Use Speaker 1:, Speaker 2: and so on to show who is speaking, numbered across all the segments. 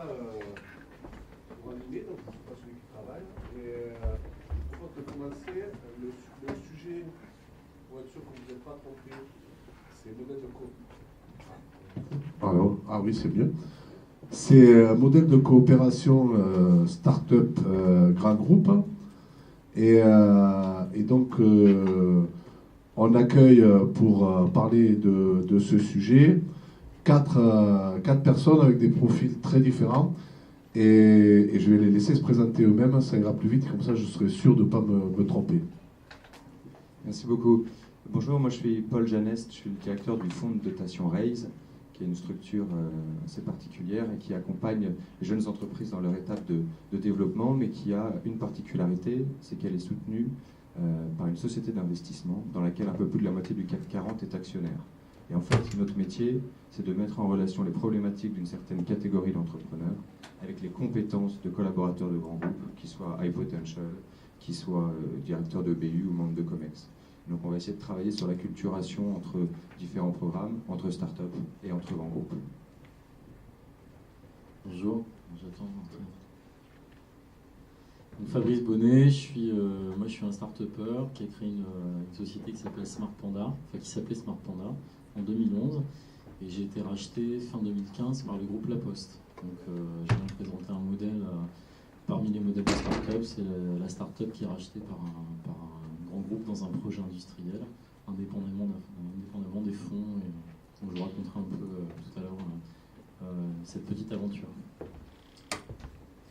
Speaker 1: là pour animer, donc je ne suis pas celui qui travaille. Et avant de commencer, le sujet, pour être sûr que vous n'êtes pas trompé, c'est modèle de coopération. Ah oui, c'est mieux. C'est modèle de coopération start-up grand groupe. Et donc, on accueille pour parler de ce sujet quatre personnes avec des profils très différents. Et je vais les laisser se présenter eux-mêmes, ça ira plus vite, comme ça je serai sûr de ne pas me tromper.
Speaker 2: Merci beaucoup. Bonjour, moi je suis Paul Janest, je suis le directeur du fonds de dotation RAISE, qui est une structure assez particulière et qui accompagne les jeunes entreprises dans leur étape de développement, mais qui a une particularité, c'est qu'elle est soutenue par une société d'investissement dans laquelle un peu plus de la moitié du CAC 40 est actionnaire. Et en fait, notre métier, c'est de mettre en relation les problématiques d'une certaine catégorie d'entrepreneurs avec les compétences de collaborateurs de grands groupes, qui soient high potential, qui soient directeurs de BU ou membres de COMEX. Donc on va essayer de travailler sur l'acculturation entre différents programmes, entre startups et entre grands groupes.
Speaker 3: Bonjour, j'attends. Donc Fabrice Bonnet, moi je suis un start-upper qui a créé une société qui s'appelle Smart Panda, qui s'appelait Smart Panda en 2011, et j'ai été racheté fin 2015 par le groupe La Poste. Donc je viens de présenter un modèle parmi les modèles de start-up, c'est la start-up qui est rachetée par un grand groupe dans un projet industriel, indépendamment des fonds, et donc je vous raconterai un peu tout à l'heure cette petite aventure.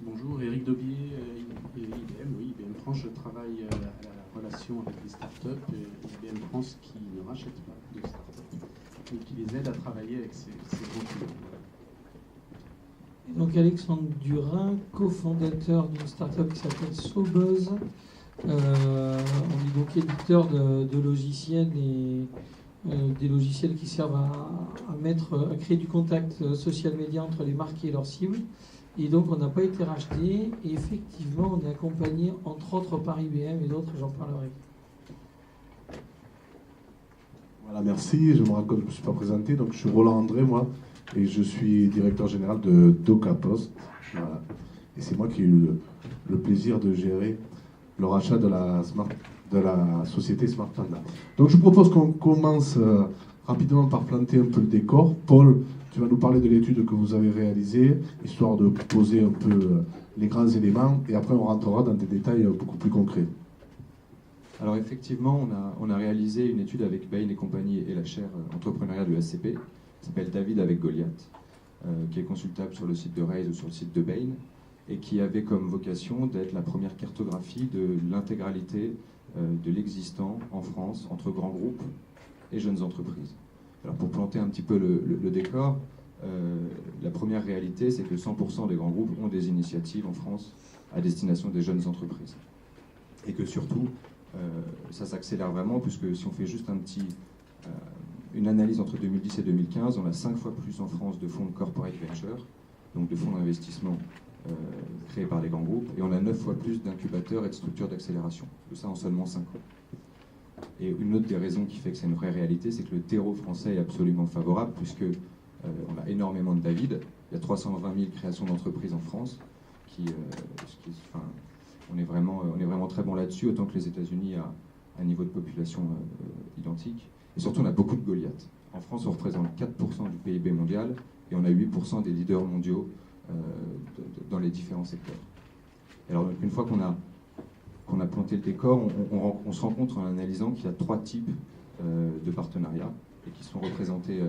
Speaker 4: Bonjour, Éric Daubier, IBM France. Je travaille à la relation avec les startups et IBM France qui ne rachète pas de startups, mais qui les aide à travailler avec ces grands clients.
Speaker 5: Donc Alexandre Durin, cofondateur d'une startup qui s'appelle SoBuzz. On est donc éditeur de logiciels et des logiciels qui servent à créer du contact social média entre les marques et leurs cibles. Et donc on n'a pas été racheté, et effectivement on est accompagné entre autres par IBM et d'autres, j'en parlerai.
Speaker 1: Voilà, merci. Je me suis pas présenté, donc je suis Roland André, moi, et je suis directeur général de DocaPost. Voilà. Et c'est moi qui ai eu le plaisir de gérer le rachat de la société Smart Panda. Donc je vous propose qu'on commence rapidement par planter un peu le décor. Paul, tu vas nous parler de l'étude que vous avez réalisée, histoire de poser un peu les grands éléments, et après on rentrera dans des détails beaucoup plus concrets.
Speaker 2: Alors effectivement, on a réalisé une étude avec Bain et compagnie et la chaire entrepreneuriat de l'ESCP, qui s'appelle David avec Goliath, qui est consultable sur le site de Raise ou sur le site de Bain, et qui avait comme vocation d'être la première cartographie de l'intégralité de l'existant en France entre grands groupes et jeunes entreprises. Alors pour planter un petit peu le décor, la première réalité, c'est que 100% des grands groupes ont des initiatives en France à destination des jeunes entreprises. Et que surtout, ça s'accélère vraiment, puisque si on fait juste une analyse entre 2010 et 2015, on a 5 fois plus en France de fonds de corporate venture, donc de fonds d'investissement créés par les grands groupes, et on a 9 fois plus d'incubateurs et de structures d'accélération, tout ça en seulement 5 ans. Et une autre des raisons qui fait que c'est une vraie réalité, c'est que le terreau français est absolument favorable, puisque on a énormément de David. Il y a 320 000 créations d'entreprises en France, on est vraiment très bon là-dessus, autant que les États-Unis à un niveau de population identique. Et surtout, on a beaucoup de Goliaths. En France, on représente 4% du PIB mondial, et on a 8% des leaders mondiaux dans les différents secteurs. Alors, une fois qu'on a planté le décor, on se rend compte en analysant qu'il y a 3 types de partenariats, et qui sont représentés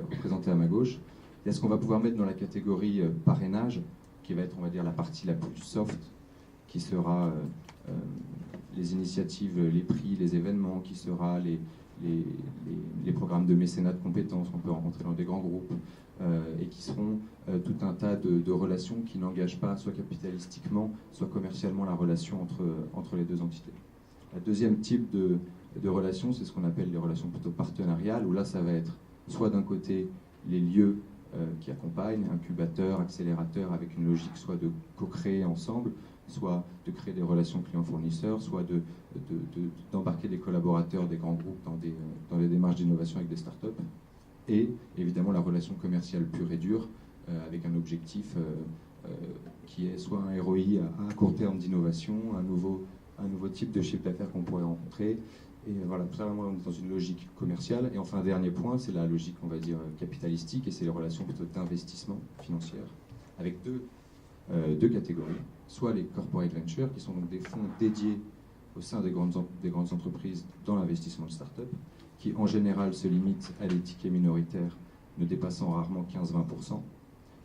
Speaker 2: à ma gauche. Il y a ce qu'on va pouvoir mettre dans la catégorie parrainage, qui va être, on va dire, la partie la plus soft, qui sera les initiatives, les prix, les événements, qui sera les programmes de mécénat de compétences qu'on peut rencontrer dans des grands groupes, et qui seront tout un tas de relations qui n'engagent pas soit capitalistiquement, soit commercialement la relation entre les deux entités. Le deuxième type de relations, c'est ce qu'on appelle les relations plutôt partenariales, où là ça va être soit d'un côté les lieux qui accompagnent, incubateurs, accélérateurs, avec une logique soit de co-créer ensemble, soit de créer des relations clients-fournisseurs, soit d'embarquer des collaborateurs des grands groupes dans des démarches d'innovation avec des startups, et évidemment la relation commerciale pure et dure, avec un objectif qui est soit un ROI à court terme d'innovation, un nouveau type de chiffre d'affaires qu'on pourrait rencontrer. Et voilà, tout ça, vraiment, on est dans une logique commerciale. Et enfin, dernier point, c'est la logique, on va dire, capitalistique, et c'est les relations plutôt d'investissement financière, avec deux catégories. Soit les corporate ventures, qui sont donc des fonds dédiés au sein des grandes entreprises dans l'investissement de start-up, qui en général se limitent à des tickets minoritaires ne dépassant rarement 15-20%.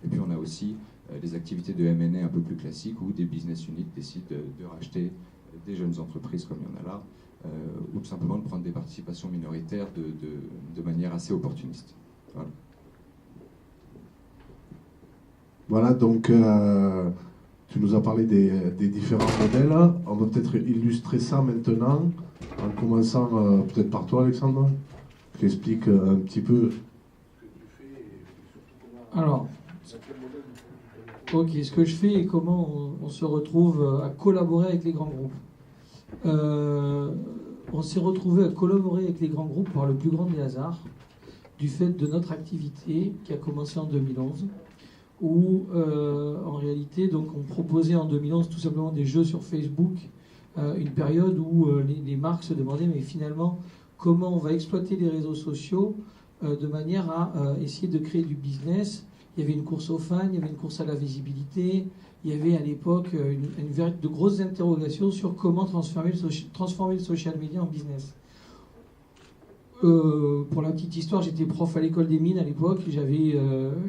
Speaker 2: Et puis on a aussi des activités de M&A un peu plus classiques où des business units décident de racheter des jeunes entreprises comme il y en a là, ou tout simplement de prendre des participations minoritaires de manière assez opportuniste. Voilà.
Speaker 1: Voilà, donc tu nous as parlé des différents modèles. On va peut-être illustrer ça maintenant, en commençant peut-être par toi, Alexandre, qui explique un petit peu ce que tu fais et surtout comment...
Speaker 5: Alors, ok, ce que je fais et comment on se retrouve à collaborer avec les grands groupes. On s'est retrouvé à collaborer avec les grands groupes par le plus grand des hasards, du fait de notre activité qui a commencé en 2011, où en réalité donc on proposait en 2011 tout simplement des jeux sur Facebook, une période où les marques se demandaient mais finalement comment on va exploiter les réseaux sociaux de manière à essayer de créer du business. Il y avait une course aux fans, il y avait une course à la visibilité, il y avait à l'époque de grosses interrogations sur comment transformer le social media en business. Pour la petite histoire, j'étais prof à l'école des mines à l'époque, j'avais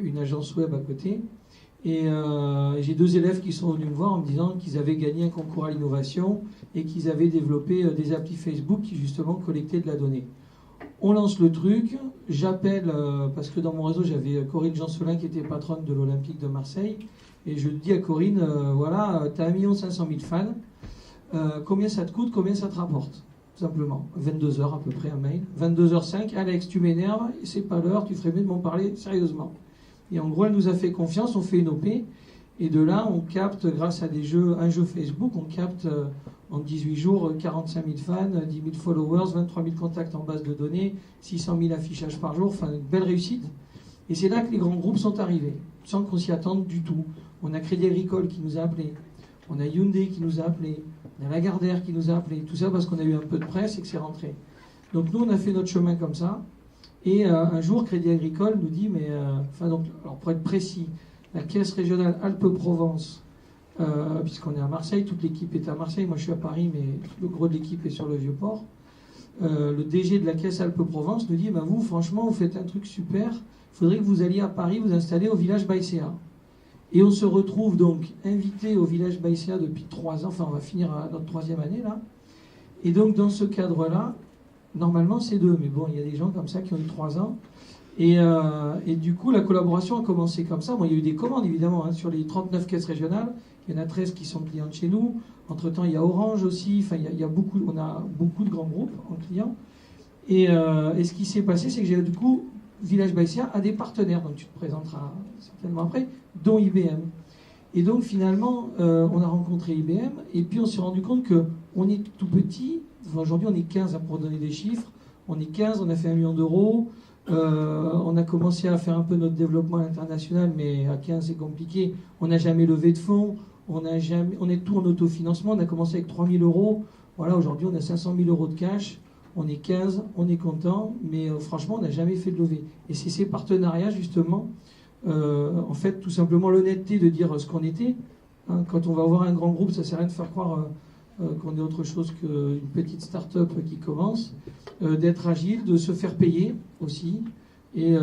Speaker 5: une agence web à côté, et j'ai deux élèves qui sont venus me voir en me disant qu'ils avaient gagné un concours à l'innovation et qu'ils avaient développé des applis Facebook qui justement collectaient de la donnée. On lance le truc, j'appelle, parce que dans mon réseau j'avais Corinne Jancelin qui était patronne de l'Olympique de Marseille, et je dis à Corinne, voilà, tu as 1 500 000 fans, combien ça te coûte, combien ça te rapporte? Tout simplement, 22 heures à peu près un mail, 22h05, Alex tu m'énerves, c'est pas l'heure, tu ferais mieux de m'en parler sérieusement. Et en gros elle nous a fait confiance, on fait une OP, et de là on capte grâce à un jeu Facebook, on capte en 18 jours 45 000 fans, 10 000 followers, 23 000 contacts en base de données, 600 000 affichages par jour, enfin une belle réussite. Et c'est là que les grands groupes sont arrivés, sans qu'on s'y attende du tout. On a Crédit Agricole qui nous a appelés, on a Hyundai qui nous a appelés, on a Lagardère qui nous a appelés, tout ça parce qu'on a eu un peu de presse et que c'est rentré. Donc nous on a fait notre chemin comme ça, et un jour Crédit Agricole nous dit, mais alors pour être précis, la caisse régionale Alpes-Provence, puisqu'on est à Marseille, toute l'équipe est à Marseille, moi je suis à Paris, mais le gros de l'équipe est sur le Vieux-Port. Le DG de la caisse Alpes-Provence nous dit, vous franchement vous faites un truc super, il faudrait que vous alliez à Paris vous installer au village Baïséa. Et on se retrouve donc invité au village Baïséa depuis 3 ans, enfin on va finir notre 3e année là. Et donc dans ce cadre-là, normalement c'est 2, mais bon il y a des gens comme ça qui ont eu 3 ans. Et du coup la collaboration a commencé comme ça. Bon, il y a eu des commandes évidemment sur les 39 caisses régionales, il y en a 13 qui sont clientes chez nous. Entre-temps il y a Orange aussi, enfin on a beaucoup de grands groupes en clients. Et ce qui s'est passé, c'est que j'ai du coup Village Baïséa a des partenaires, donc tu te présenteras certainement après, dont IBM. Et donc finalement, on a rencontré IBM, et puis on s'est rendu compte qu'on est tout petit. Enfin, aujourd'hui, on est 15, pour donner des chiffres. On est 15, on a fait 1 million d'euros. On a commencé à faire un peu notre développement international, mais à 15, c'est compliqué. On n'a jamais levé de fonds. On est tout en autofinancement. On a commencé avec 3 000 euros. Voilà, aujourd'hui, on a 500 000 euros de cash. On est 15, on est content, mais franchement, on n'a jamais fait de levée. Et c'est ces partenariats, justement, en fait, tout simplement l'honnêteté de dire ce qu'on était. Hein, quand on va voir un grand groupe, ça ne sert à rien de faire croire qu'on est autre chose qu'une petite start-up qui commence. D'être agile, de se faire payer aussi. Et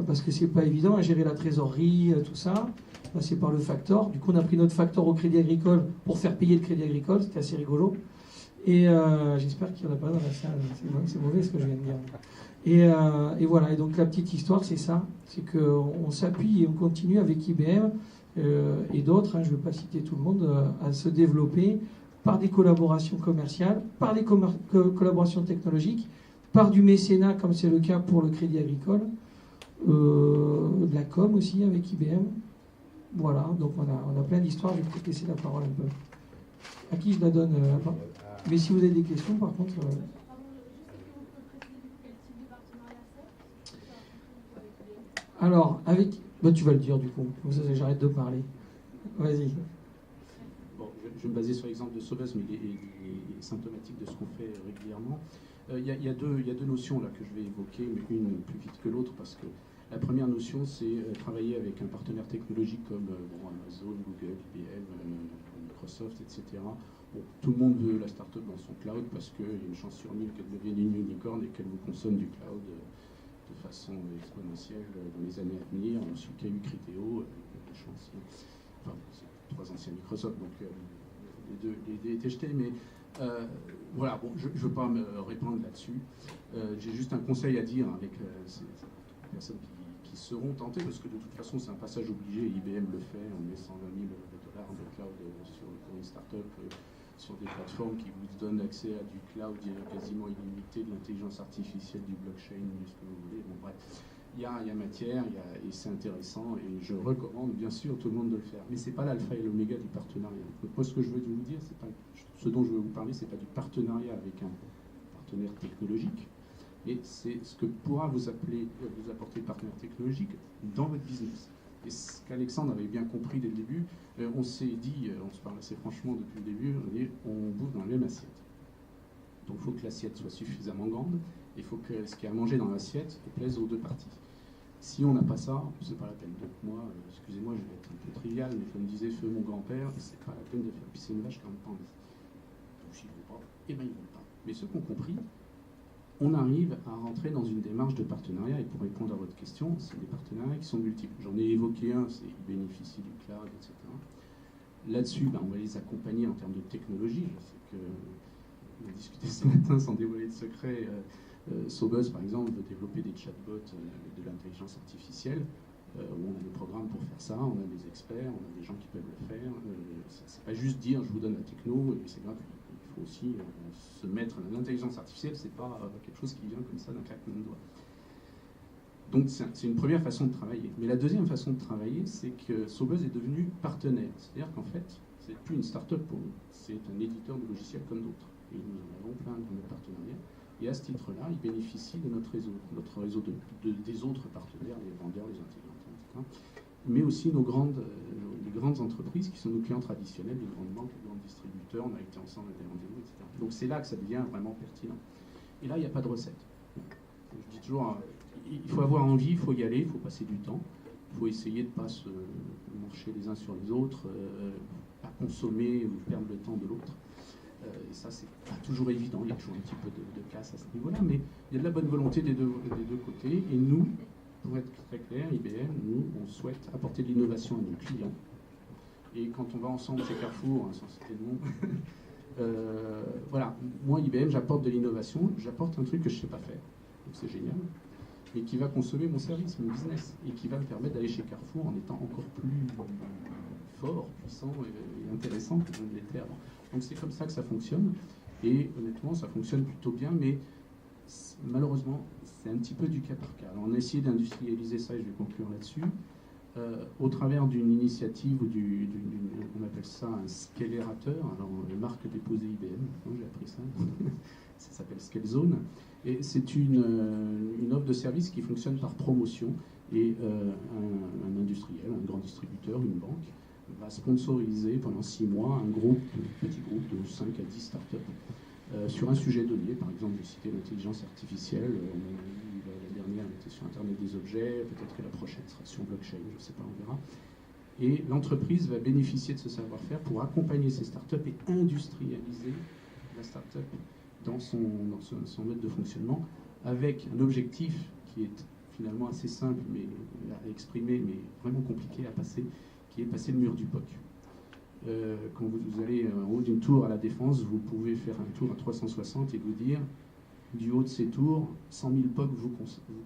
Speaker 5: parce que c'est pas évident à gérer la trésorerie, tout ça. C'est par le factor. Du coup, on a pris notre factor au Crédit Agricole pour faire payer le Crédit Agricole. C'était assez rigolo. Et j'espère qu'il n'y en a pas dans la salle. C'est mauvais ce que je viens de dire. Et voilà. Et donc la petite histoire, c'est ça. C'est qu'on s'appuie et on continue avec IBM et d'autres, je ne vais pas citer tout le monde, à se développer par des collaborations commerciales, par des collaborations technologiques, par du mécénat, comme c'est le cas pour le Crédit Agricole, de la com aussi avec IBM. Voilà, donc on a plein d'histoires. Je vais peut-être laisser la parole un peu. À qui je la donne mais si vous avez des questions, par contre... Alors, tu vas le dire du coup, comme ça j'arrête de parler. Vas-y.
Speaker 4: Bon, je vais me baser sur l'exemple de Sobuzz, mais il est symptomatique de ce qu'on fait régulièrement. Il y a deux notions là que je vais évoquer, mais une plus vite que l'autre, parce que la première notion, c'est travailler avec un partenaire technologique comme Amazon, Google, IBM, Microsoft, etc. Bon, tout le monde veut la start-up dans son cloud parce qu'il y a une chance sur 1000 qu'elle devienne une unicorne et qu'elle vous consomme du cloud de façon exponentielle dans les années à venir. Ensuite, il y a eu Criteo, une chance. Enfin, c'est 3 anciens Microsoft, donc les deux étaient jetés, mais voilà, bon, je ne veux pas me répandre là-dessus. J'ai juste un conseil à dire avec ces personnes qui seront tentées, parce que de toute façon, c'est un passage obligé, IBM le fait, on met 120 000 $ de cloud pour une start-up sur des plateformes qui vous donnent accès à du cloud quasiment illimité, de l'intelligence artificielle, du blockchain, de ce que vous voulez. Bon, bref, il y a matière, et c'est intéressant, et je recommande bien sûr tout le monde de le faire. Mais ce n'est pas l'alpha et l'oméga du partenariat. Donc, moi, ce que je veux vous dire, ce dont je veux vous parler, ce n'est pas du partenariat avec un partenaire technologique, mais c'est ce que pourra vous apporter le partenaire technologique dans votre business. Et ce qu'Alexandre avait bien compris dès le début, on s'est dit, on se parle assez franchement depuis le début, on bouffe dans la même assiette. Donc il faut que l'assiette soit suffisamment grande, et il faut que ce qu'il y a à manger dans l'assiette plaise aux deux parties. Si on n'a pas ça, c'est pas la peine. Donc moi, excusez-moi, je vais être un peu trivial, mais comme disait feu mon grand-père, c'est pas la peine de faire pisser une vache quand même pas envie. Donc s'ils ne veulent pas, eh bien ils ne veulent pas. Mais ceux qui ont compris, on arrive à rentrer dans une démarche de partenariat, et pour répondre à votre question, c'est des partenariats qui sont multiples. J'en ai évoqué un, c'est ils bénéficient du cloud, etc. Là-dessus, on va les accompagner en termes de technologie. Je sais qu'on a discuté ce matin sans dévoiler de secret. Sobuzz, par exemple, veut développer des chatbots avec de l'intelligence artificielle. On a des programmes pour faire ça, on a des experts, on a des gens qui peuvent le faire. C'est pas juste dire je vous donne la techno et c'est gratuit. Il faut aussi se mettre. L'intelligence artificielle, c'est pas quelque chose qui vient comme ça d'un claquement de doigts. Donc c'est une première façon de travailler. Mais la deuxième façon de travailler, c'est que Sobuzz est devenu partenaire. C'est-à-dire qu'en fait, c'est plus une start-up pour nous, c'est un éditeur de logiciels comme d'autres. Et nous en avons plein dans notre partenariat. Et à ce titre-là, il bénéficie de notre réseau des autres partenaires, les vendeurs, les intégrateurs, etc. Mais aussi les grandes entreprises qui sont nos clients traditionnels, les grandes banques, les grands distributeurs, on a été ensemble à des rendez-vous, etc. Donc c'est là que ça devient vraiment pertinent. Et là, il n'y a pas de recette. Je dis toujours, il faut avoir envie, il faut y aller, il faut passer du temps, il faut essayer de ne pas se marcher les uns sur les autres, pas consommer ou perdre le temps de l'autre. Et ça, c'est pas toujours évident, il y a toujours un petit peu de casse à ce niveau-là, mais il y a de la bonne volonté des deux côtés. Et nous, pour être très clair, IBM, nous, on souhaite apporter de l'innovation à nos clients. Et quand on va ensemble chez Carrefour, sans citer de nom, voilà, moi, IBM, j'apporte de l'innovation, j'apporte un truc que je ne sais pas faire, donc c'est génial, mais qui va consommer mon service, mon business, et qui va me permettre d'aller chez Carrefour en étant encore plus fort, puissant et intéressant que je ne l'étais avant. Donc c'est comme ça que ça fonctionne, et honnêtement, ça fonctionne plutôt bien, mais malheureusement, c'est un petit peu du cas par cas. Alors on a essayé d'industrialiser ça, et je vais conclure là-dessus, au travers d'une initiative, on appelle ça un scalairateur, alors marque déposée IBM, j'ai appris ça, ça s'appelle Scalezone, et c'est une offre de service qui fonctionne par promotion, et un industriel, un grand distributeur, une banque, va sponsoriser pendant 6 mois un petit groupe de 5 à 10 startups sur un sujet donné. Par exemple, j'ai cité l'intelligence artificielle, la dernière était sur Internet des objets, peut-être que la prochaine sera sur blockchain, je ne sais pas, on verra. Et l'entreprise va bénéficier de ce savoir-faire pour accompagner ces startups et industrialiser la startup dans son mode de fonctionnement, avec un objectif qui est finalement assez simple à exprimer, mais vraiment compliqué à passer, qui est passer le mur du POC. Quand vous allez en haut d'une tour à la Défense, vous pouvez faire un tour à 360 et vous dire, du haut de ces tours, 100 000 POC vous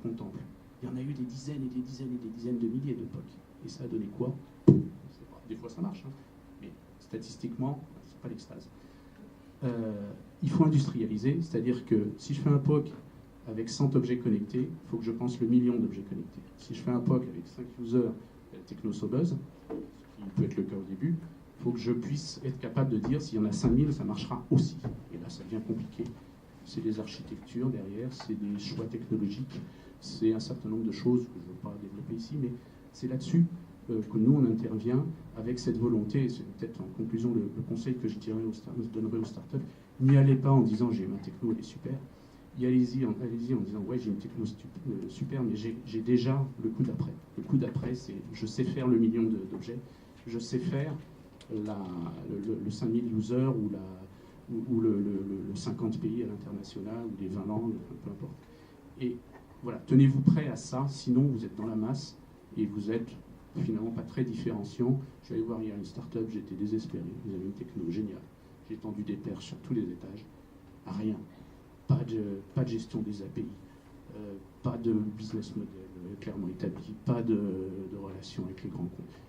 Speaker 4: contemplent. Il y en a eu des dizaines et des dizaines et des dizaines de milliers de POC. Et ça a donné quoi? Je ne sais pas. Des fois ça marche, hein. Mais statistiquement, c'est pas l'extase. Il faut industrialiser, c'est-à-dire que si je fais un POC avec 100 objets connectés, il faut que je pense le million d'objets connectés. Si je fais un POC avec 5 users techno Sobuzz, ce qui peut être le cas au début, il faut que je puisse être capable de dire s'il y en a 5000, ça marchera aussi. Et là, ça devient compliqué. C'est des architectures derrière, c'est des choix technologiques, c'est un certain nombre de choses que je ne veux pas développer ici, mais c'est là-dessus que nous, on intervient avec cette volonté. C'est peut-être en conclusion le conseil que je donnerais aux startups. N'y allez pas en disant j'ai ma techno, elle est super. Allez-y en disant ouais, j'ai une techno super, mais j'ai déjà le coup d'après. Le coup d'après, c'est je sais faire le million d'objets, je sais faire le 5000 users ou le 50 pays à l'international, ou les 20 langues, peu importe. Et voilà, tenez-vous prêt à ça, sinon vous êtes dans la masse et vous êtes finalement pas très différenciant. Je suis allé voir hier une start-up, j'étais désespéré, ils avaient une techno géniale. J'ai tendu des perches sur tous les étages, rien. Pas de gestion des API, pas de business model clairement établi, pas de relation avec les grands comptes.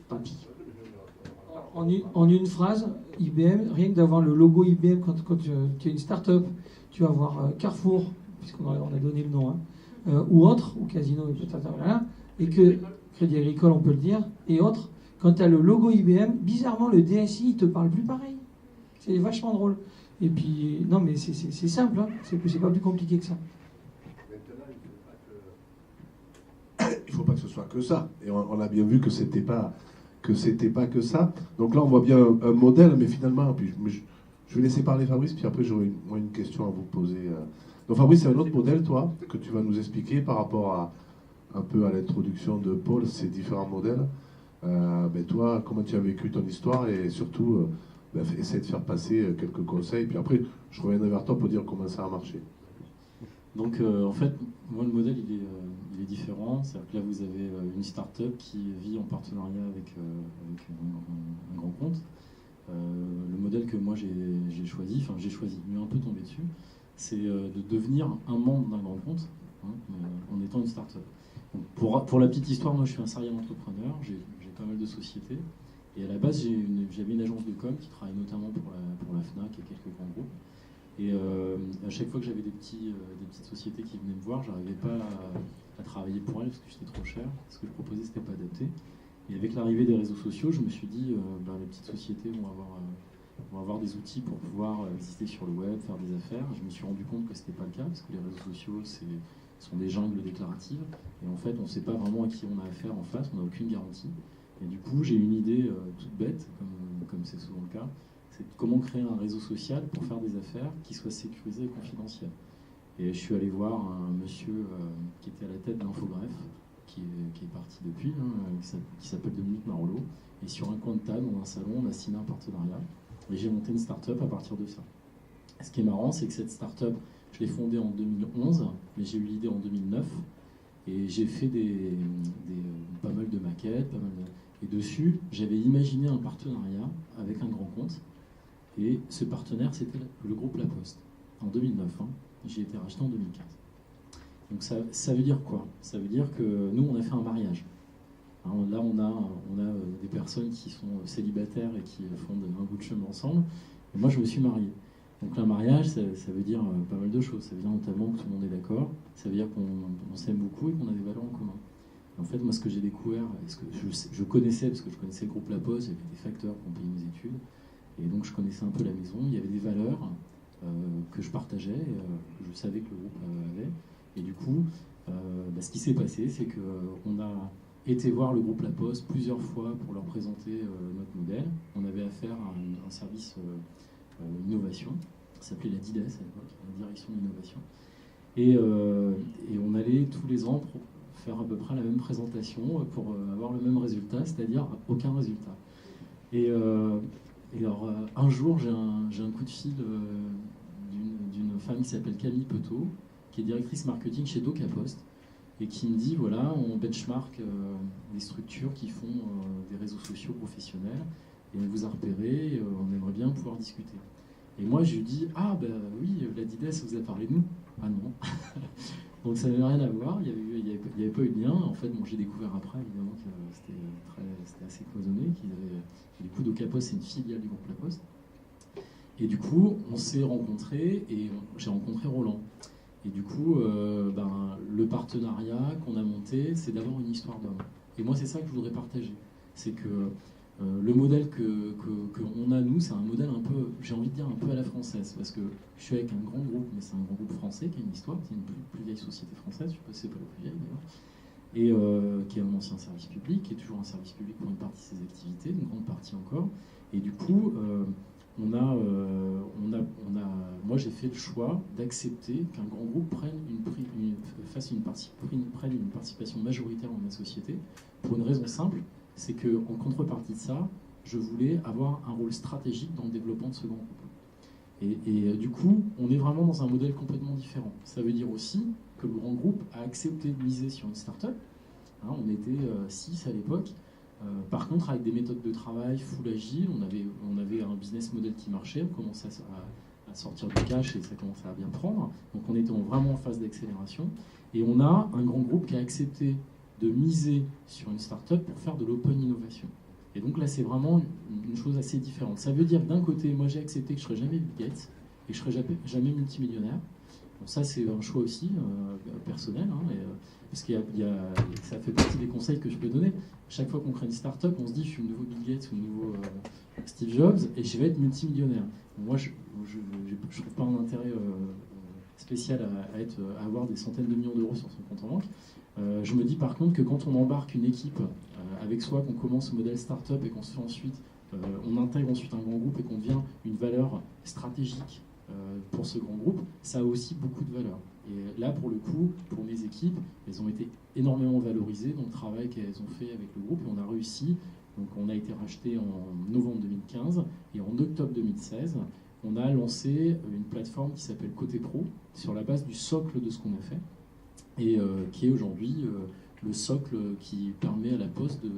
Speaker 4: Tant pis.
Speaker 5: En une phrase, IBM, rien que d'avoir le logo IBM quand tu es une start-up, tu vas voir Carrefour, puisqu'on a donné le nom, ou autre, ou Casino, peut-être, voilà, et que Crédit Agricole, on peut le dire, et autres, quand tu as le logo IBM, bizarrement, le DSI, il te parle plus pareil. C'est vachement drôle. Et puis, non, mais c'est simple, hein. C'est pas plus compliqué que ça.
Speaker 1: Il ne faut pas que ce soit que ça. Et on a bien vu que c'était pas que ça. Donc là, on voit bien un modèle, mais finalement, puis je vais laisser parler Fabrice, puis après, j'aurai une question à vous poser. Donc Fabrice, c'est un autre modèle, toi, que tu vas nous expliquer par rapport un peu à l'introduction de Paul, ces différents modèles. Toi, comment tu as vécu ton histoire et surtout, essaie de faire passer quelques conseils. Puis après, je reviendrai vers toi pour dire comment ça a marché.
Speaker 3: Donc, en fait, moi, le modèle, il est différent. C'est-à-dire que là, vous avez une start-up qui vit en partenariat avec un grand compte. Le modèle que moi, j'ai choisi, il m'est un peu tombé dessus, c'est de devenir un membre d'un grand compte en étant une start-up. Donc, pour la petite histoire, moi, je suis un serial entrepreneur. J'ai pas mal de sociétés. Et à la base, j'avais une agence de com qui travaille notamment pour la FNAC et quelques grands groupes. Et à chaque fois que j'avais des petites sociétés qui venaient me voir, j'arrivais pas à travailler pour elles parce que j'étais trop cher. Ce que je proposais, c'était pas adapté. Et avec l'arrivée des réseaux sociaux, je me suis dit, les petites sociétés vont avoir des outils pour pouvoir exister sur le web, faire des affaires. Je me suis rendu compte que c'était pas le cas parce que les réseaux sociaux, sont des jungles déclaratives. Et en fait, on ne sait pas vraiment à qui on a affaire en face, on n'a aucune garantie. Et du coup, j'ai une idée toute bête, comme c'est souvent le cas, c'est comment créer un réseau social pour faire des affaires qui soient sécurisées et confidentielles. Et je suis allé voir un monsieur qui était à la tête d'Infogreffe, qui est parti depuis, qui s'appelle Dominique Marollo. Et sur un coin de table, dans un salon, on a signé un partenariat. Et j'ai monté une start-up à partir de ça. Et ce qui est marrant, c'est que cette start-up, je l'ai fondée en 2011, mais j'ai eu l'idée en 2009. Et j'ai fait pas mal de maquettes, et dessus, j'avais imaginé un partenariat avec un grand compte. Et ce partenaire, c'était le groupe La Poste, en 2009. J'ai été racheté en 2015. Donc ça veut dire quoi? Ça veut dire que nous, on a fait un mariage. Là, on a des personnes qui sont célibataires et qui font un bout de chemin ensemble. Et moi, je me suis marié. Donc un mariage, ça veut dire pas mal de choses. Ça veut dire notamment que tout le monde est d'accord. Ça veut dire qu'on s'aime beaucoup et qu'on a des valeurs en commun. En fait, moi, ce que j'ai découvert, ce que je connaissais, parce que je connaissais le groupe La Poste, il y avait des facteurs qui ont payé mes études, et donc je connaissais un peu la maison. Il y avait des valeurs que je partageais, que je savais que le groupe avait. Et du coup, ce qui s'est passé, c'est qu'on a été voir le groupe La Poste plusieurs fois pour leur présenter notre modèle. On avait affaire à un service innovation, ça s'appelait la DIDES à l'époque, la direction d'innovation. Et on allait tous les ans pour faire à peu près la même présentation pour avoir le même résultat, c'est-à-dire aucun résultat. Et alors, un jour, j'ai un coup de fil d'une femme qui s'appelle Camille Petot, qui est directrice marketing chez DocaPost, et qui me dit, voilà, on benchmark des structures qui font des réseaux sociaux professionnels, et on vous a repéré, on aimerait bien pouvoir discuter. Et moi, je lui dis, oui, la DIDES vous a parlé de nous. Ah non. Donc ça n'avait rien à voir, il n'y avait pas eu de lien. En fait, j'ai découvert après, évidemment, que c'était assez cloisonné, du coup, DocaPost, c'est une filiale du groupe La Poste. Et du coup, on s'est rencontrés, et j'ai rencontré Roland. Et du coup, le partenariat qu'on a monté, c'est d'abord une histoire d'homme. Et moi, c'est ça que je voudrais partager. C'est que le modèle qu'on a, nous, c'est un modèle un peu, j'ai envie de dire, un peu à la française. Parce que je suis avec un grand groupe, mais c'est un grand groupe français qui a une histoire, c'est une plus vieille société française, je ne sais pas si c'est pas la plus vieille d'ailleurs. et qui est un ancien service public, qui est toujours un service public pour une partie de ses activités, une grande partie encore. Et du coup, moi j'ai fait le choix d'accepter qu'un grand groupe prenne une participation majoritaire dans ma société, pour une raison simple, c'est qu'en contrepartie de ça, je voulais avoir un rôle stratégique dans le développement de ce grand groupe. Et du coup, on est vraiment dans un modèle complètement différent. Ça veut dire aussi que le grand groupe a accepté de miser sur une start-up. Hein, on était 6 à l'époque. Par contre, avec des méthodes de travail full agile, on avait un business model qui marchait, on commençait à sortir du cash et ça commençait à bien prendre. Donc on était vraiment en phase d'accélération. Et on a un grand groupe qui a accepté de miser sur une start-up pour faire de l'open innovation. Et donc là, c'est vraiment une chose assez différente. Ça veut dire que d'un côté, moi j'ai accepté que je ne serais jamais Bill Gates et que je ne serais jamais multimillionnaire. Bon, ça, c'est un choix aussi personnel, hein, parce que ça fait partie des conseils que je peux donner. Chaque fois qu'on crée une start-up, on se dit je suis le nouveau Bill Gates ou le nouveau Steve Jobs et je vais être multimillionnaire. Moi, je ne trouve pas un intérêt spécial à avoir des centaines de millions d'euros sur son compte en banque. Je me dis par contre que quand on embarque une équipe avec soi, qu'on commence au modèle start-up et qu'on se fait ensuite, on intègre ensuite un grand groupe et qu'on devient une valeur stratégique pour ce grand groupe, ça a aussi beaucoup de valeur. Et là, pour le coup, pour mes équipes, elles ont été énormément valorisées dans le travail qu'elles ont fait avec le groupe et on a réussi. Donc on a été racheté en novembre 2015 et en octobre 2016, on a lancé une plateforme qui s'appelle Côté Pro sur la base du socle de ce qu'on a fait et qui est aujourd'hui le socle qui permet à la Poste de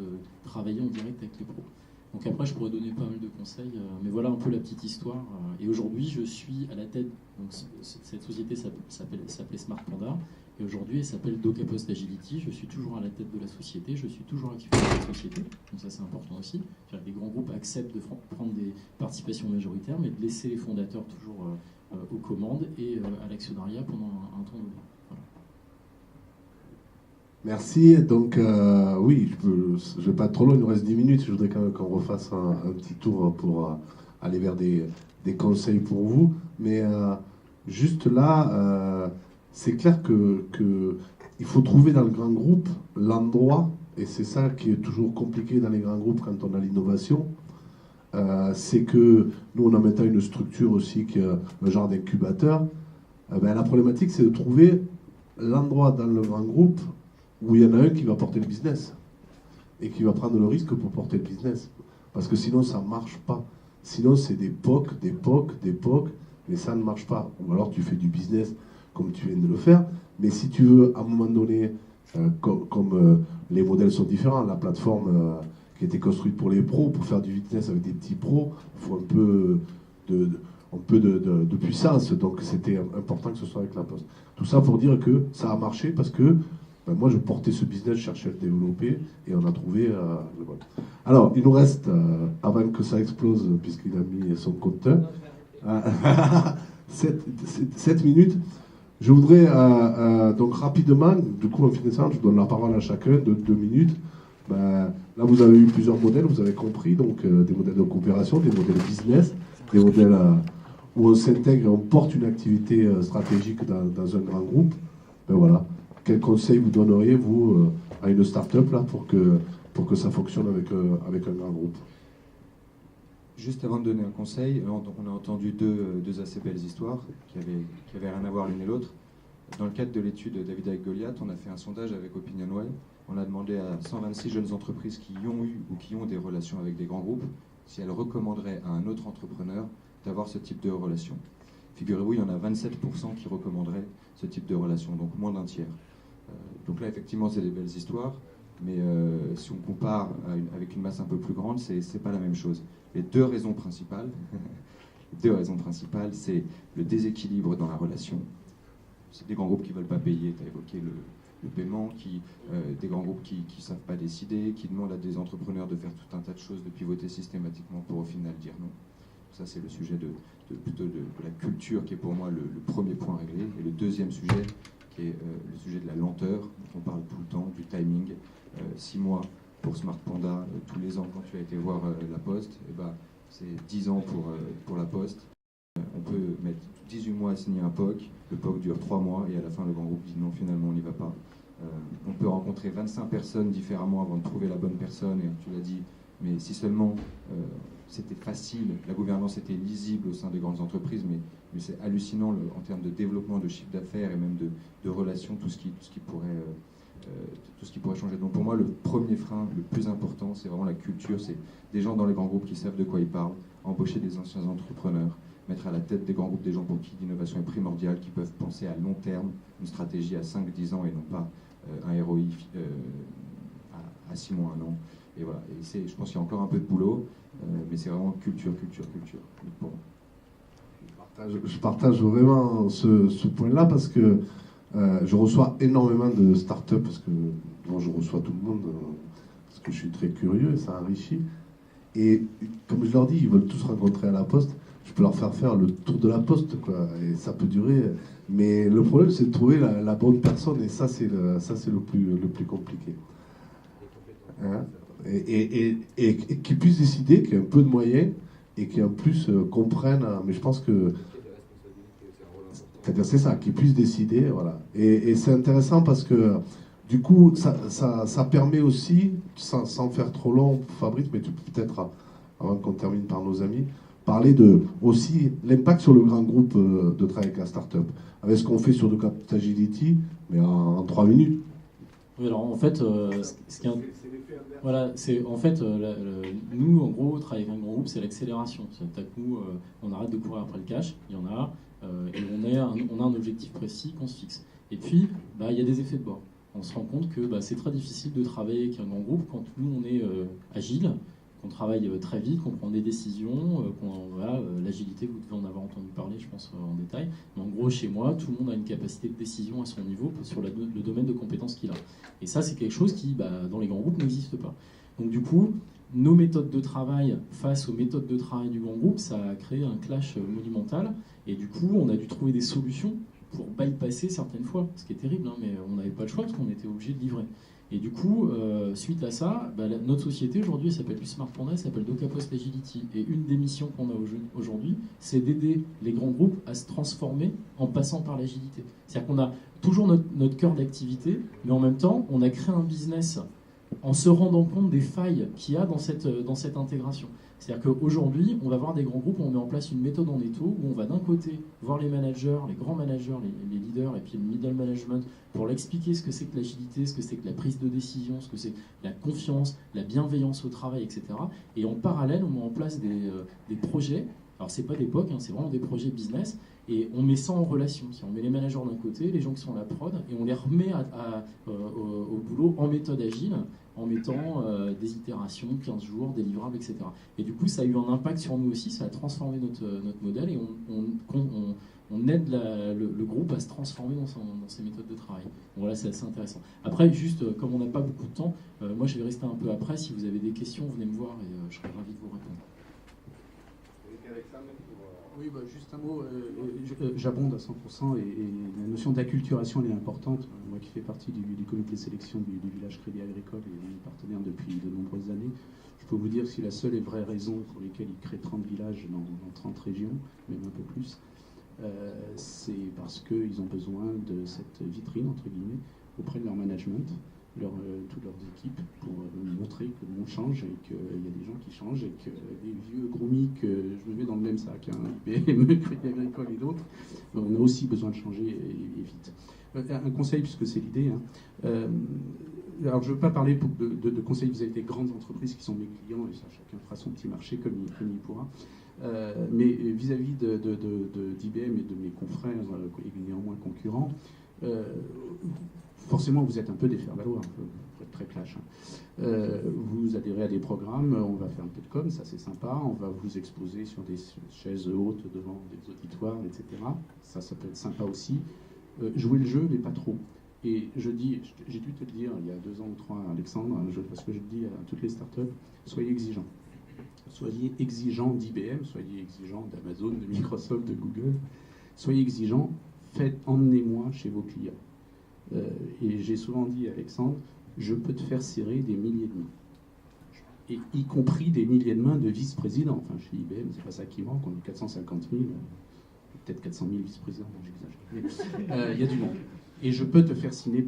Speaker 3: travailler en direct avec les pros. Donc après, je pourrais donner pas mal de conseils, mais voilà un peu la petite histoire. Et aujourd'hui, je suis à la tête, donc cette société s'appelait Smart Panda, et aujourd'hui, elle s'appelle DocaPost Agility. Je suis toujours à la tête de la société, je suis toujours actif dans la société, donc ça c'est important aussi. Les grands groupes acceptent de prendre des participations majoritaires, mais de laisser les fondateurs toujours aux commandes et à l'actionnariat pendant un temps donné. Voilà.
Speaker 1: Merci. Donc, oui, je vais pas être trop long, il nous reste 10 minutes. Je voudrais quand même qu'on refasse un petit tour pour aller vers des conseils pour vous. Mais juste là, c'est clair que il faut trouver dans le grand groupe l'endroit, et c'est ça qui est toujours compliqué dans les grands groupes quand on a l'innovation. C'est que nous, on a maintenant une structure aussi qui est un genre d'incubateur. La problématique, c'est de trouver l'endroit dans le grand groupe où il y en a un qui va porter le business et qui va prendre le risque pour porter le business. Parce que sinon, ça ne marche pas. Sinon, c'est des POC, mais ça ne marche pas. Ou alors, tu fais du business comme tu viens de le faire. Mais si tu veux, à un moment donné, comme les modèles sont différents, la plateforme qui a été construite pour les pros, pour faire du business avec des petits pros, il faut un peu de puissance. Donc, c'était important que ce soit avec la Poste. Tout ça pour dire que ça a marché parce que moi, je portais ce business, je cherchais à le développer et on a trouvé le bon. Alors, il nous reste, avant que ça explose, puisqu'il a mis son compteur, 7 minutes. Je voudrais donc rapidement, du coup en finissant, je donne la parole à chacun de 2 minutes. Là, vous avez eu plusieurs modèles, vous avez compris, donc des modèles de coopération, des modèles business, des modèles où on s'intègre et on porte une activité stratégique dans un grand groupe. Voilà. Quel conseil vous donneriez, vous, à une start-up là, pour que ça fonctionne avec un grand groupe?
Speaker 2: Juste avant de donner un conseil, on a entendu deux assez belles histoires qui avaient rien à voir l'une et l'autre. Dans le cadre de l'étude David avec Goliath, on a fait un sondage avec OpinionWay. On a demandé à 126 jeunes entreprises qui ont eu ou qui ont des relations avec des grands groupes si elles recommanderaient à un autre entrepreneur d'avoir ce type de relation. Figurez-vous, il y en a 27% qui recommanderaient ce type de relation, donc moins d'un tiers. Donc là, effectivement, c'est des belles histoires, mais si on compare avec une masse un peu plus grande, c'est pas la même chose. Les deux raisons principales, c'est le déséquilibre dans la relation. C'est des grands groupes qui ne veulent pas payer, tu as évoqué le paiement, des grands groupes qui ne savent pas décider, qui demandent à des entrepreneurs de faire tout un tas de choses, de pivoter systématiquement pour au final dire non. Ça, c'est le sujet plutôt de la culture qui est pour moi le premier point réglé. Et le deuxième sujet, qui est le sujet de la lenteur, dont on parle tout le temps, du timing. 6 mois pour Smart Panda, tous les ans quand tu as été voir la Poste, c'est 10 ans pour la Poste. On peut mettre 18 mois à signer un POC, le POC dure 3 mois et à la fin le grand groupe dit non, finalement on n'y va pas. On peut rencontrer 25 personnes différemment avant de trouver la bonne personne, et tu l'as dit, mais si seulement c'était facile, la gouvernance était lisible au sein des grandes entreprises, mais c'est hallucinant en termes de développement de chiffre d'affaires et même de relations, tout ce qui pourrait changer. Donc pour moi, le premier frein, le plus important, c'est vraiment la culture, c'est des gens dans les grands groupes qui savent de quoi ils parlent, embaucher des anciens entrepreneurs, mettre à la tête des grands groupes des gens pour qui l'innovation est primordiale, qui peuvent penser à long terme, une stratégie à 5-10 ans et non pas un ROI à 6 mois, 1 an. Et voilà, et je pense qu'il y a encore un peu de boulot, mais c'est vraiment culture pour moi.
Speaker 1: Je partage vraiment ce point-là parce que je reçois énormément de startups, parce que je reçois tout le monde, parce que je suis très curieux et ça enrichit. Et comme je leur dis, ils veulent tous rencontrer à la Poste. Je peux leur faire le tour de la Poste, quoi, et ça peut durer. Mais le problème, c'est de trouver la bonne personne, et ça, c'est le plus compliqué. Hein, et qu'ils puissent décider, qu'il y ait un peu de moyens, et qu'ils en plus comprennent. Mais je pense que c'est ça, qu'ils puissent décider, voilà. Et c'est intéressant parce que du coup, ça permet aussi, sans faire trop long, Fabrice, mais tu peux peut-être, avant qu'on termine par nos amis, parler de aussi l'impact sur le grand groupe de travail avec la start-up, avec ce qu'on fait sur Docap Agility, mais en 3 minutes.
Speaker 3: Oui, alors en fait, nous, en gros, travailler avec un grand groupe, c'est l'accélération. C'est-à-dire que nous, on arrête de courir après le cash, il y en a, et on a un objectif précis qu'on se fixe. Et puis, il y a des effets de bord. On se rend compte que c'est très difficile de travailler avec un grand groupe quand nous, on est agile, qu'on travaille très vite, qu'on prend des décisions, l'agilité, vous devez en avoir entendu parler, je pense, en détail. Mais en gros, chez moi, tout le monde a une capacité de décision à son niveau sur le domaine de compétences qu'il a. Et ça, c'est quelque chose qui, dans les grands groupes, n'existe pas. Donc du coup, nos méthodes de travail face aux méthodes de travail du grand groupe, ça a créé un clash monumental. Et du coup, on a dû trouver des solutions pour bypasser certaines fois, ce qui est terrible, mais on n'avait pas le choix parce qu'on était obligé de livrer. Et du coup, suite à ça, notre société aujourd'hui, elle s'appelle plus Smart Panda, elle s'appelle DocaPost Agility. Et une des missions qu'on a aujourd'hui, c'est d'aider les grands groupes à se transformer en passant par l'agilité. C'est-à-dire qu'on a toujours notre cœur d'activité, mais en même temps, on a créé un business en se rendant compte des failles qu'il y a dans cette intégration. C'est-à-dire qu'aujourd'hui, on va voir des grands groupes, on met en place une méthode en étau où on va d'un côté voir les managers, les grands managers, les leaders et puis le middle management pour leur expliquer ce que c'est que l'agilité, ce que c'est que la prise de décision, ce que c'est la confiance, la bienveillance au travail, etc. Et en parallèle, on met en place des projets. Alors, c'est pas des POC, c'est vraiment des projets business. Et on met ça en relation. On met les managers d'un côté, les gens qui sont à la prod, et on les remet au boulot en méthode agile, en mettant des itérations, 15 jours, des livrables, etc. Et du coup, ça a eu un impact sur nous aussi, ça a transformé notre modèle, et on aide le groupe à se transformer dans ses méthodes de travail. Donc voilà, c'est assez intéressant. Après, juste, comme on n'a pas beaucoup de temps, moi je vais rester un peu après. Si vous avez des questions, venez me voir, et je serai ravi de vous répondre.
Speaker 4: Oui, juste un mot, j'abonde à 100%, et la notion d'acculturation, elle est importante. Moi qui fais partie du comité de sélection du village Crédit Agricole et partenaire depuis de nombreuses années, je peux vous dire que c'est la seule et vraie raison pour laquelle ils créent 30 villages dans 30 régions, même un peu plus, c'est parce qu'ils ont besoin de cette vitrine, entre guillemets, auprès de leur management, toutes leurs équipes, pour montrer que le monde change et qu'il y a des gens qui changent et que les vieux groomis que je me mets dans le même sac, IBM, Crédit Agricole et d'autres, on a aussi besoin de changer et vite. Un conseil, puisque c'est l'idée. Alors, je ne veux pas parler de conseils vis-à-vis des grandes entreprises qui sont mes clients, et ça, chacun fera son petit marché comme il pourra. Mais vis-à-vis d'IBM et de mes confrères et néanmoins concurrents, forcément, vous êtes un peu des faire-valoir, pour être très clash. Vous adhérez à des programmes, on va faire un peu de com, ça c'est sympa, on va vous exposer sur des chaises hautes devant des auditoires, etc. Ça peut être sympa aussi. Jouer le jeu, mais pas trop. Et j'ai dû te le dire il y a 2 ans ou 3, Alexandre, parce que je le dis à toutes les startups, soyez exigeants. Soyez exigeants d'IBM, soyez exigeants d'Amazon, de Microsoft, de Google. Soyez exigeants, emmenez-moi chez vos clients. Et j'ai souvent dit à Alexandre, je peux te faire serrer des milliers de mains. Et y compris des milliers de mains de vice-présidents. Enfin, chez IBM, c'est pas ça qui manque, on est 450 000, peut-être 400 000 vice-présidents, j'exagère. Mais il y a du monde. Et je peux te faire signer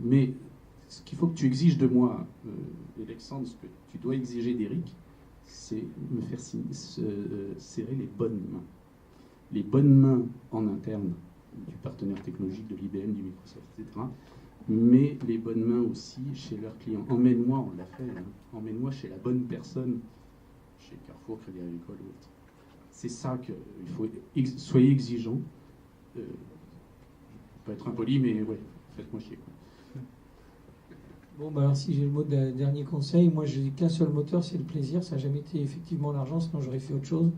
Speaker 4: mais ce qu'il faut que tu exiges de moi, Alexandre, ce que tu dois exiger d'Eric, c'est me faire serrer les bonnes mains. Les bonnes mains en interne du partenaire technologique de l'IBM, du Microsoft, etc. Mais les bonnes mains aussi chez leurs clients. Emmène-moi, on l'a fait, hein, emmène-moi chez la bonne personne, chez Carrefour, Crédit Agricole ou autre. C'est ça qu'il faut. Soyez exigeants. Je peux être impoli, mais ouais, faites-moi chier, quoi.
Speaker 5: Bon, bah alors si j'ai le mot de dernier conseil, moi j'ai qu'un seul moteur, c'est le plaisir. Ça n'a jamais été effectivement l'argent, sinon j'aurais fait autre chose.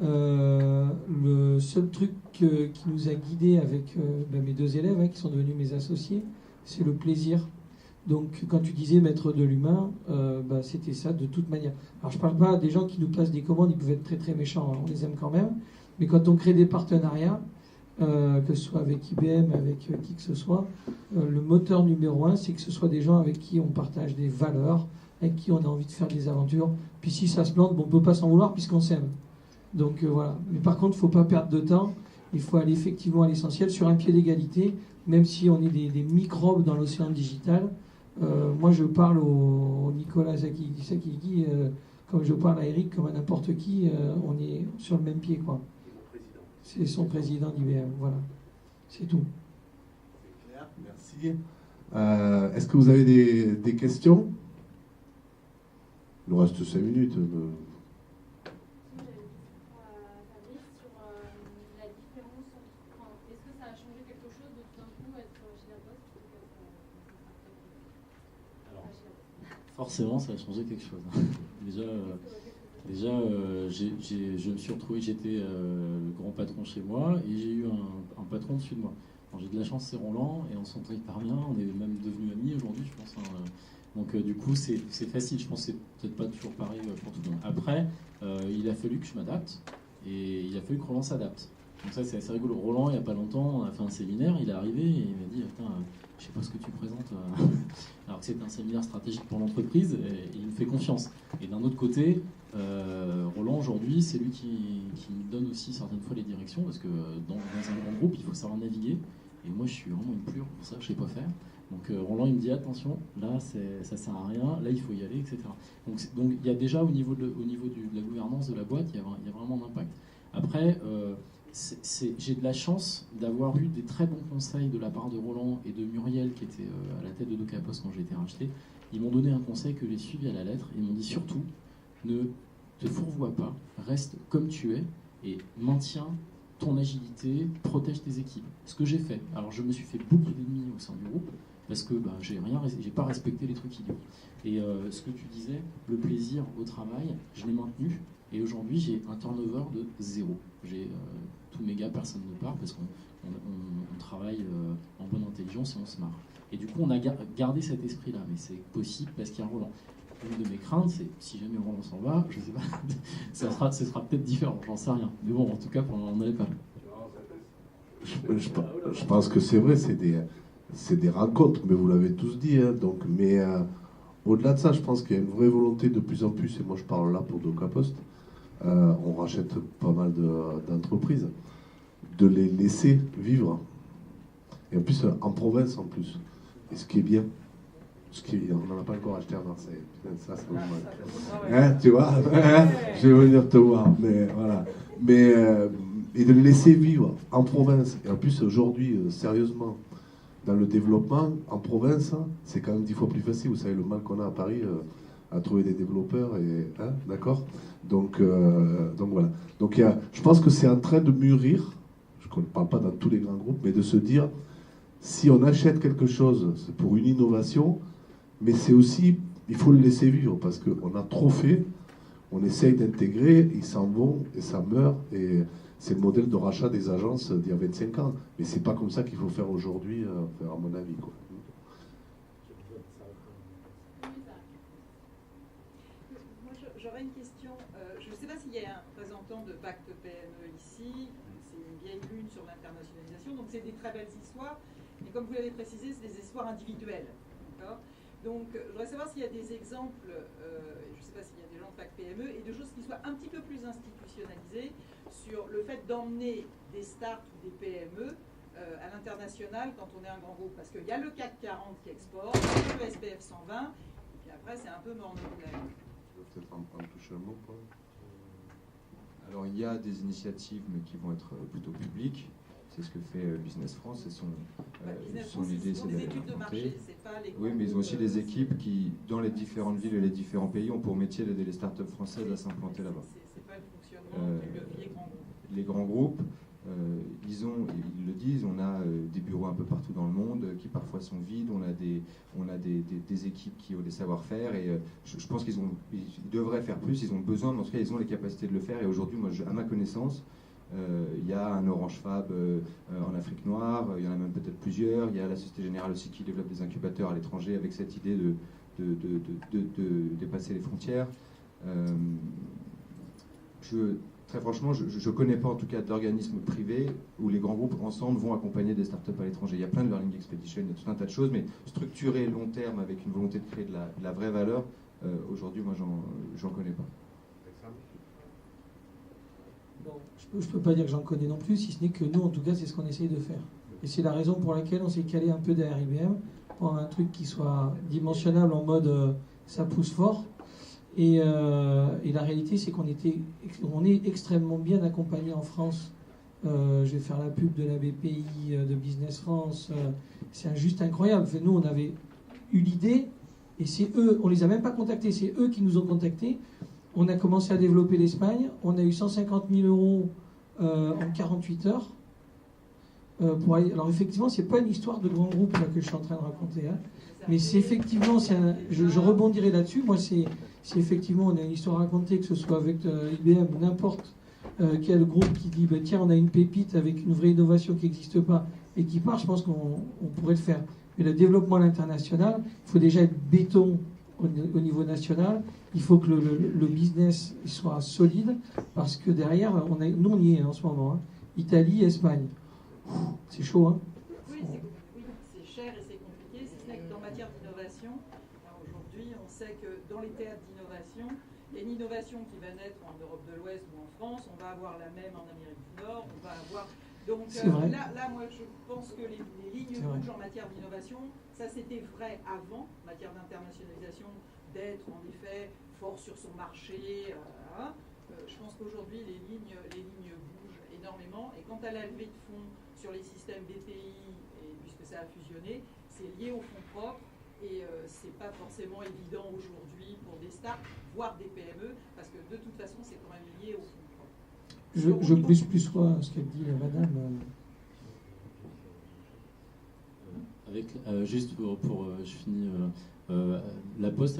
Speaker 5: Le seul truc qui nous a guidés avec mes deux élèves, hein, qui sont devenus mes associés, c'est le plaisir. Donc quand tu disais mettre de l'humain, c'était ça de toute manière. Alors je parle pas des gens qui nous passent des commandes, ils peuvent être très très méchants, hein, on les aime quand même. Mais quand on crée des partenariats, que ce soit avec IBM, avec qui que ce soit, le moteur numéro 1, c'est que ce soit des gens avec qui on partage des valeurs, avec qui on a envie de faire des aventures. Puis si ça se plante, on ne peut pas s'en vouloir puisqu'on s'aime. Donc voilà. Mais par contre, il ne faut pas perdre de temps. Il faut aller effectivement à l'essentiel, sur un pied d'égalité, même si on est des microbes dans l'océan digital. Moi, je parle au Nicolas Sakigi, comme je parle à Eric, comme à n'importe qui, on est sur le même pied, quoi. C'est son président d'IBM, voilà. C'est tout.
Speaker 1: C'est clair, merci. Est-ce que vous avez des questions? Il nous reste 5 minutes.
Speaker 3: Forcément, ça a changé quelque chose. Déjà, je me suis retrouvé, j'étais le grand patron chez moi et j'ai eu un patron dessus de moi. J'ai de la chance, c'est Roland, et on s'entend hyper bien, on est même devenus amis aujourd'hui, je pense. Hein. Donc du coup, c'est facile, je pense que c'est peut-être pas toujours pareil pour tout le monde. Après, il a fallu que je m'adapte, et il a fallu que Roland s'adapte. Donc ça, c'est assez rigolo. Roland, il n'y a pas longtemps, on a fait un séminaire, il est arrivé et il m'a dit « Attends, je sais pas ce que tu présentes. » Alors que c'est un séminaire stratégique pour l'entreprise, et il me fait confiance. Et d'un autre côté, Roland, aujourd'hui, c'est lui qui me donne aussi certaines fois les directions, parce que dans un grand groupe, il faut savoir naviguer. Et moi, je suis vraiment une plure pour ça, je sais pas faire. Donc Roland, il me dit attention, là, ça sert à rien, là, il faut y aller, etc. Donc il y a déjà au niveau de la gouvernance de la boîte, il y a vraiment un impact. Après, j'ai de la chance d'avoir eu des très bons conseils de la part de Roland et de Muriel, qui était à la tête de DocaPost quand j'ai été racheté. Ils m'ont donné un conseil que j'ai suivi à la lettre. Ils m'ont dit surtout, ne te fourvoie pas, reste comme tu es et maintiens ton agilité, protège tes équipes. Ce que j'ai fait. Alors je me suis fait beaucoup d'ennemis au sein du groupe parce que j'ai pas respecté les trucs idiots. Et ce que tu disais, le plaisir au travail, je l'ai maintenu. Et aujourd'hui, j'ai un turnover de 0. J'ai tous mes gars, personne ne part parce qu'on travaille en bonne intelligence et on se marre. Et du coup, on a gardé cet esprit-là, mais c'est possible parce qu'il y a Roland. Une de mes craintes, c'est si jamais Roland s'en va, je sais pas, ce sera peut-être différent, j'en sais rien. Mais bon, en tout cas, on n'allait pas.
Speaker 1: Je pense que c'est vrai, c'est des rencontres, mais vous l'avez tous dit. Hein, donc, mais au-delà de ça, je pense qu'il y a une vraie volonté de plus en plus, et moi je parle là pour DocaPost, on rachète pas mal d'entreprises, de les laisser vivre. Et en plus, en province en plus. Et ce qui est bien. On n'en a pas encore acheté à Marseille. Ça me manque. Hein, tu vois, je vais venir te voir. Mais voilà. Et de les laisser vivre en province. Et en plus, aujourd'hui, sérieusement, dans le développement, en province, c'est quand même 10 fois plus facile. Vous savez le mal qu'on a à Paris à trouver des développeurs. Hein, d'accord, donc voilà. Donc je pense que c'est en train de mûrir. Je ne parle pas dans tous les grands groupes, mais de se dire, si on achète quelque chose, c'est pour une innovation. Mais c'est aussi, il faut le laisser vivre parce qu'on a trop fait, on essaye d'intégrer, ils s'en vont et ça meurt. Et c'est le modèle de rachat des agences d'il y a 25 ans. Mais c'est pas comme ça qu'il faut faire aujourd'hui, à mon avis, quoi.
Speaker 6: Moi, j'aurais une question. Je ne sais pas s'il y a un représentant de Pacte PME ici. C'est une vieille lune sur l'internationalisation. Donc, c'est des très belles histoires. Et comme vous l'avez précisé, c'est des histoires individuelles. D'accord ? Donc, je voudrais savoir s'il y a des exemples, je ne sais pas s'il y a des gens de Pacte PME, et de choses qui soient un petit peu plus institutionnalisées sur le fait d'emmener des starts ou des PME à l'international quand on est un grand groupe? Parce qu'il y a le CAC 40 qui exporte, il y a le SBF 120, et puis après c'est un peu mort de
Speaker 1: Tu veux peut-être en toucher un mot, Paul?
Speaker 2: Alors il y a des initiatives, mais qui vont être plutôt publiques. C'est ce que fait Business France et son idée, c'est d'aller implanter. Oui, mais ils ont aussi des équipes qui, dans les différentes villes et les différents pays, ont pour métier d'aider les startups françaises à s'implanter là-bas.
Speaker 6: C'est pas le fonctionnement du levier grand groupe.
Speaker 2: Les grands groupes, ils le disent, on a des bureaux un peu partout dans le monde qui parfois sont vides, on a des équipes qui ont des savoir-faire et je pense qu'ils devraient faire plus, ils ont besoin, mais en tout cas ils ont les capacités de le faire et aujourd'hui, moi, à ma connaissance, il y a un Orange Fab en Afrique noire, il y en a même peut-être plusieurs, il y a la Société Générale aussi qui développe des incubateurs à l'étranger avec cette idée de dépasser les frontières. Très franchement, je ne connais pas en tout cas d'organismes privés où les grands groupes ensemble vont accompagner des startups à l'étranger. Il y a plein de learning expedition, il y a tout un tas de choses, mais structuré long terme avec une volonté de créer de la vraie valeur, aujourd'hui, moi, j'en connais pas.
Speaker 5: Bon, je ne peux pas dire que j'en connais non plus, si ce n'est que nous, en tout cas, c'est ce qu'on essaye de faire. Et c'est la raison pour laquelle on s'est calé un peu derrière IBM, pour un truc qui soit dimensionnable en mode ça pousse fort. Et la réalité, c'est qu'on est extrêmement bien accompagné en France. Je vais faire la pub de la BPI, de Business France. C'est juste incroyable. Nous, on avait eu l'idée, et c'est eux, on les a même pas contactés, c'est eux qui nous ont contactés. On a commencé à développer l'Espagne. On a eu 150 000 euros en 48 heures. Alors effectivement, c'est pas une histoire de grand groupe là, que je suis en train de raconter. Hein. Mais c'est effectivement, je rebondirai là-dessus. Moi, c'est effectivement, on a une histoire à raconter, que ce soit avec IBM ou n'importe quel groupe qui dit, tiens, on a une pépite avec une vraie innovation qui n'existe pas et qui part, je pense qu'on pourrait le faire. Mais le développement à l'international, il faut déjà être béton au niveau national. Il faut que le business soit solide, parce que derrière, nous on y est en ce moment. Hein. Italie, Espagne. C'est chaud, hein?
Speaker 6: Oui, c'est cher et c'est compliqué. Si ce n'est que dans matière d'innovation, aujourd'hui, on sait que dans les théâtres d'innovation, il y a une innovation qui va naître en Europe de l'Ouest ou en France. On va avoir la même en Amérique du Nord. On va avoir. Donc là, moi, je pense que les lignes rouges en matière d'innovation, ça c'était vrai avant, en matière d'internationalisation, d'être en effet fort sur son marché. Je pense qu'aujourd'hui, les lignes bougent énormément. Et quant à la levée de fonds sur les systèmes BPI, et puisque ça a fusionné, c'est lié aux fonds propres. Et c'est pas forcément évident aujourd'hui pour des startups, voire des PME, parce que de toute façon, c'est quand même lié aux fonds propres.
Speaker 5: Je plus soit ce qu'elle dit, madame.
Speaker 3: Juste pour je finis. La Poste,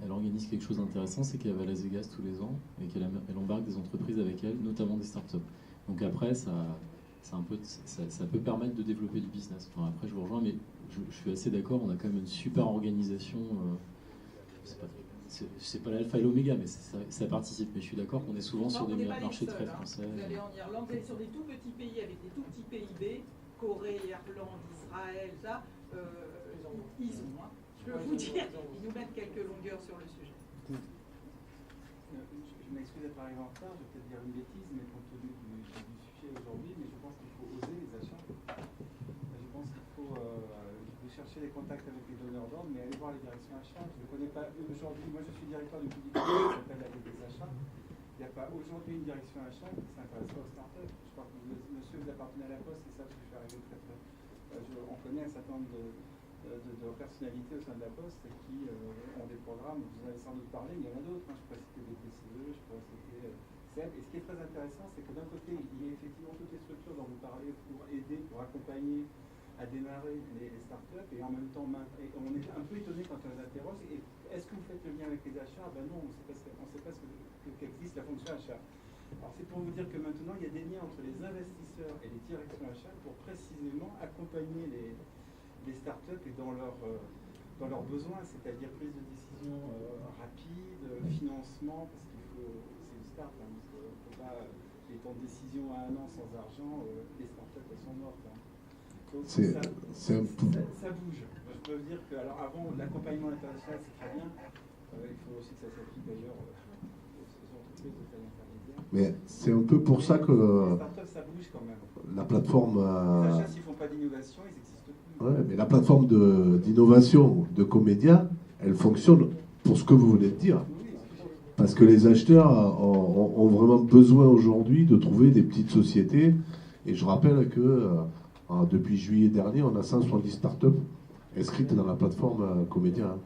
Speaker 3: elle organise quelque chose d'intéressant, c'est qu'elle va à Las Vegas tous les ans et qu'elle embarque des entreprises avec elle, notamment des startups. Donc après, ça peut permettre de développer du business. Enfin, après, je vous rejoins, mais je suis assez d'accord, on a quand même une super organisation. C'est pas l'alpha et l'oméga, mais ça participe. Mais je suis d'accord qu'on est souvent sur des marchés très français.
Speaker 6: Vous allez en Irlande, vous allez sur des tout petits pays avec des tout petits PIB, Corée, Irlande, Israël, ça, ils ont. Je peux vous dire, ils nous mettent quelques longueurs sur le sujet.
Speaker 7: Je m'excuse d'être arrivé en retard, je vais peut-être dire une bêtise, mais compte tenu du sujet aujourd'hui, mais je pense qu'il faut oser les achats. Je pense qu'il faut chercher les contacts avec les donneurs d'ordre, mais aller voir les directions achats. Je ne connais pas aujourd'hui, moi je suis directeur du public qui s'appelle la des achats. Il n'y a pas aujourd'hui une direction achat qui s'intéresse pas aux startups. Je crois que monsieur, vous appartenez à la Poste, c'est ça que je suis arrivé très très. On connaît un certain nombre de personnalités au sein de la Poste qui ont des programmes, vous en avez sans doute parlé, mais il y en a d'autres. Je pourrais citer des TCE, je pourrais citer CEP. Et ce qui est très intéressant, c'est que d'un côté, il y a effectivement toutes les structures dont vous parlez pour aider, pour accompagner à démarrer les startups, et en même temps, on est un peu étonné quand on les interroge. Et est-ce que vous faites le lien avec les achats? Ben non, on ne sait pas qu'existe la fonction achat. Alors c'est pour vous dire que maintenant, il y a des liens entre les investisseurs et les directions achats pour précisément accompagner les startups et dans leurs besoins, c'est-à-dire prise de décision rapide, financement, parce qu'il faut, c'est une start, hein, parce qu'on ne peut pas, les temps de décision à 1 an sans argent, les startups elles sont mortes. Hein. Donc ça bouge. Je peux vous dire que, alors avant, l'accompagnement international c'est très bien, il faut aussi que ça s'applique d'ailleurs aux entreprises de taille intermédiaire.
Speaker 1: Mais c'est un peu pour ça que
Speaker 7: Les startups, ça bouge quand même.
Speaker 1: la plateforme...
Speaker 7: Les achats, s'ils ne font pas d'innovation, ils n'existent plus.
Speaker 1: ouais, mais la plateforme d'innovation de Comédia, elle fonctionne pour ce que vous venez de dire. Parce que les acheteurs ont vraiment besoin aujourd'hui de trouver des petites sociétés. Et je rappelle que depuis juillet dernier, on a 170 startups inscrites dans la plateforme Comédia.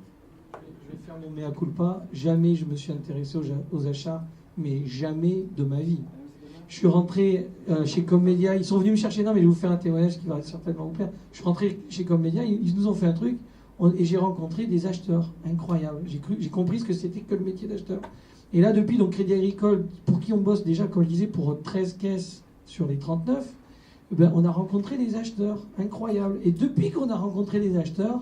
Speaker 5: Je vais faire mon mea culpa. Jamais je me suis intéressé aux achats, mais jamais de ma vie. Je suis rentré chez Comédia. Ils sont venus me chercher. Non, mais je vais vous faire un témoignage qui va certainement vous plaire. Je suis rentré chez Comédia. Ils nous ont fait un truc. Et j'ai rencontré des acheteurs incroyables. J'ai compris ce que c'était que le métier d'acheteur. Et là, depuis donc Crédit Agricole, pour qui on bosse déjà, comme je disais, pour 13 caisses sur les 39, ben, on a rencontré des acheteurs incroyables. Et depuis qu'on a rencontré des acheteurs,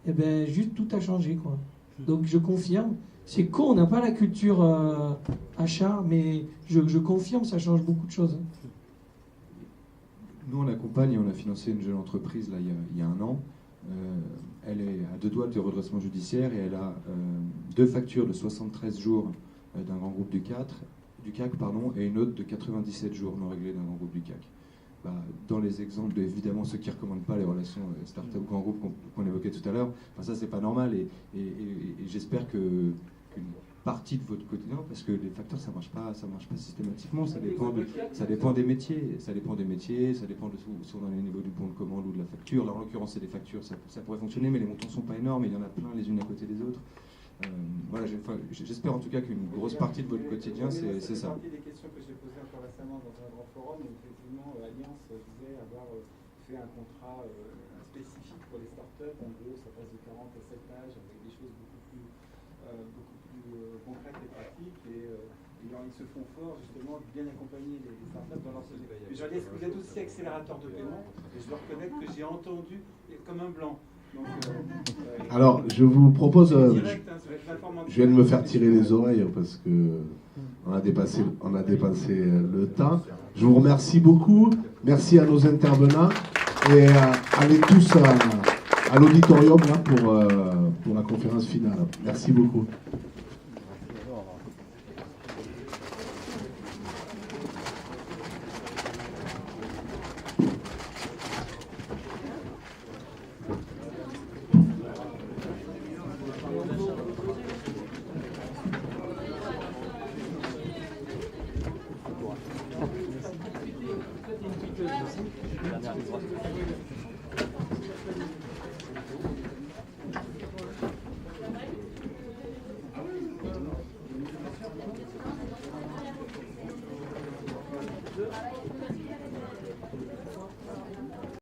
Speaker 5: eh ben, juste tout a changé, quoi. Donc je confirme, c'est con, on n'a pas la culture achat, mais je confirme, ça change beaucoup de choses.
Speaker 2: Nous, on accompagne et on a financé une jeune entreprise là, il y a un an. Elle est à 2 doigts de redressement judiciaire et elle a 2 factures de 73 jours d'un grand groupe du CAC, et une autre de 97 jours non réglés d'un grand groupe du CAC. Bah, dans les exemples, évidemment, ceux qui ne recommandent pas les relations start-up-grand groupe qu'on évoquait tout à l'heure, ça, c'est pas normal. Et j'espère qu'une partie de votre quotidien, parce que les facteurs, ça marche pas systématiquement, ça dépend des métiers, ça dépend de si on a le niveau du bon de commande ou de la facture. Là, en l'occurrence, c'est des factures, ça pourrait fonctionner, mais les montants sont pas énormes, et il y en a plein les unes à côté des autres. Voilà, j'espère en tout cas qu'une grosse partie de votre quotidien, c'est ça.
Speaker 7: C'est partie des questions que j'ai posées encore récemment dans un grand forum, où effectivement Alliance disait avoir fait un contrat spécifique pour les startups. En gros, ça passe de 40 à 7 pages avec des choses beaucoup plus concrètes et pratiques. Et ils se font fort justement de bien accompagner les startups dans leur société. Mais j'en dis, vous êtes aussi accélérateur de paiement, et je dois reconnaître que j'ai entendu comme un blanc. Donc,
Speaker 1: Alors, je vous propose...
Speaker 7: direct,
Speaker 1: je viens de me faire tirer les oreilles parce que on a dépassé le temps. Je vous remercie beaucoup. Merci à nos intervenants. Et allez tous à l'auditorium là pour la conférence finale. Merci beaucoup.